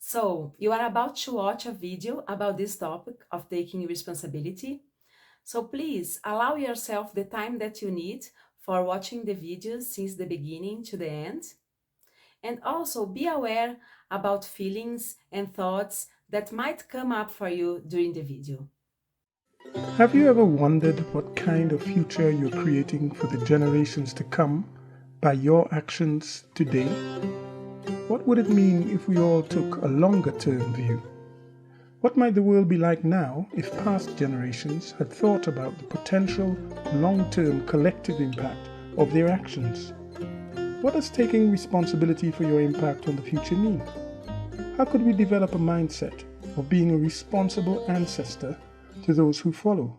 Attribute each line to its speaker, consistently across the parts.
Speaker 1: So, you are about to watch a video about this topic of taking responsibility. So please allow yourself the time that you need for watching the video since the beginning to the end. And also be aware about feelings and thoughts that might come up for you during the video.
Speaker 2: Have you ever wondered what kind of future you're creating for the generations to come by your actions today? What would it mean if we all took a longer term view? What might the world be like now if past generations had thought about the potential long-term collective impact of their actions? What does taking responsibility for your impact on the future mean? How could we develop a mindset of being a responsible ancestor to those who follow?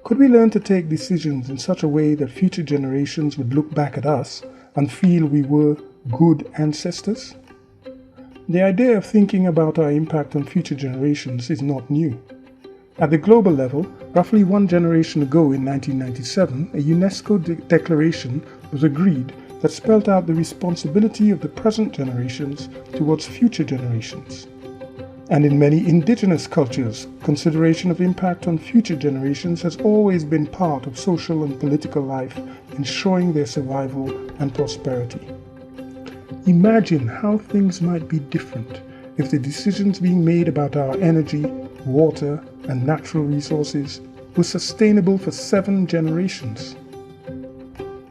Speaker 2: Could we learn to take decisions in such a way that future generations would look back at us and feel we were good ancestors? The idea of thinking about our impact on future generations is not new. At the global level, roughly one generation ago in 1997, a UNESCO declaration was agreed that spelled out the responsibility of the present generations towards future generations. And in many indigenous cultures, consideration of impact on future generations has always been part of social and political life, ensuring their survival and prosperity. Imagine how things might be different if the decisions being made about our energy, water, and natural resources were sustainable for 7 generations.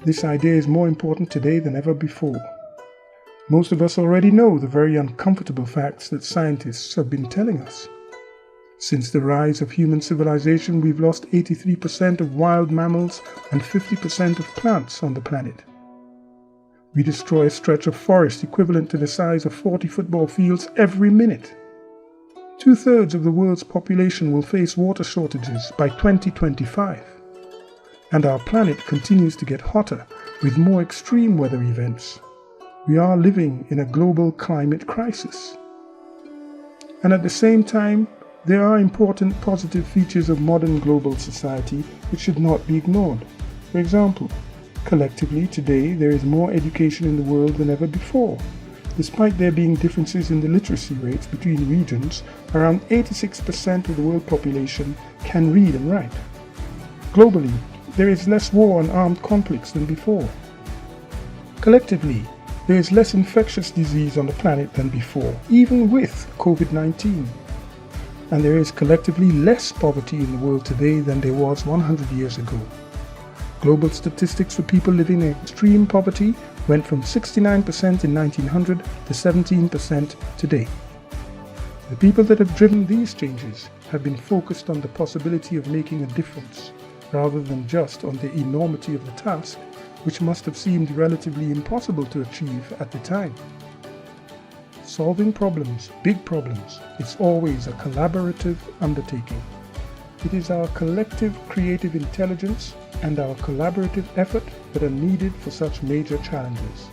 Speaker 2: This idea is more important today than ever before. Most of us already know the very uncomfortable facts that scientists have been telling us. Since the rise of human civilization, we've lost 83% of wild mammals and 50% of plants on the planet. We destroy a stretch of forest equivalent to the size of 40 football fields every minute. 2/3 of the world's population will face water shortages by 2025. And our planet continues to get hotter with more extreme weather events. We are living in a global climate crisis. And at the same time, there are important positive features of modern global society which should not be ignored. For example, collectively today there is more education in the world than ever before. Despite there being differences in the literacy rates between regions, around 86% of the world population can read and write. Globally, there is less war and armed conflicts than before. Collectively, there is less infectious disease on the planet than before, even with COVID-19. And there is collectively less poverty in the world today than there was 100 years ago. Global statistics for people living in extreme poverty went from 69% in 1900 to 17% today. The people that have driven these changes have been focused on the possibility of making a difference, rather than just on the enormity of the task, which must have seemed relatively impossible to achieve at the time. Solving problems, big problems, is always a collaborative undertaking. It is our collective creative intelligence and our collaborative effort that are needed for such major challenges.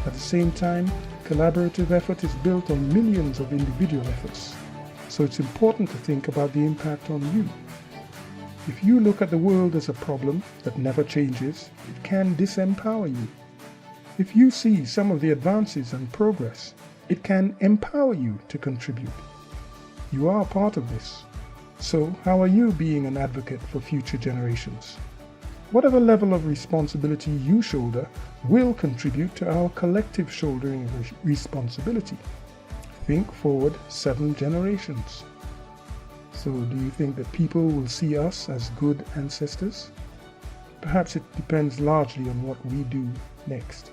Speaker 2: At the same time, collaborative effort is built on millions of individual efforts, so it's important to think about the impact on you. If you look at the world as a problem that never changes, it can disempower you. If you see some of the advances and progress, it can empower you to contribute. You are part of this. So how are you being an advocate for future generations? Whatever level of responsibility you shoulder will contribute to our collective shouldering of responsibility. Think forward 7 generations. So do you think that people will see us as good ancestors? Perhaps it depends largely on what we do next.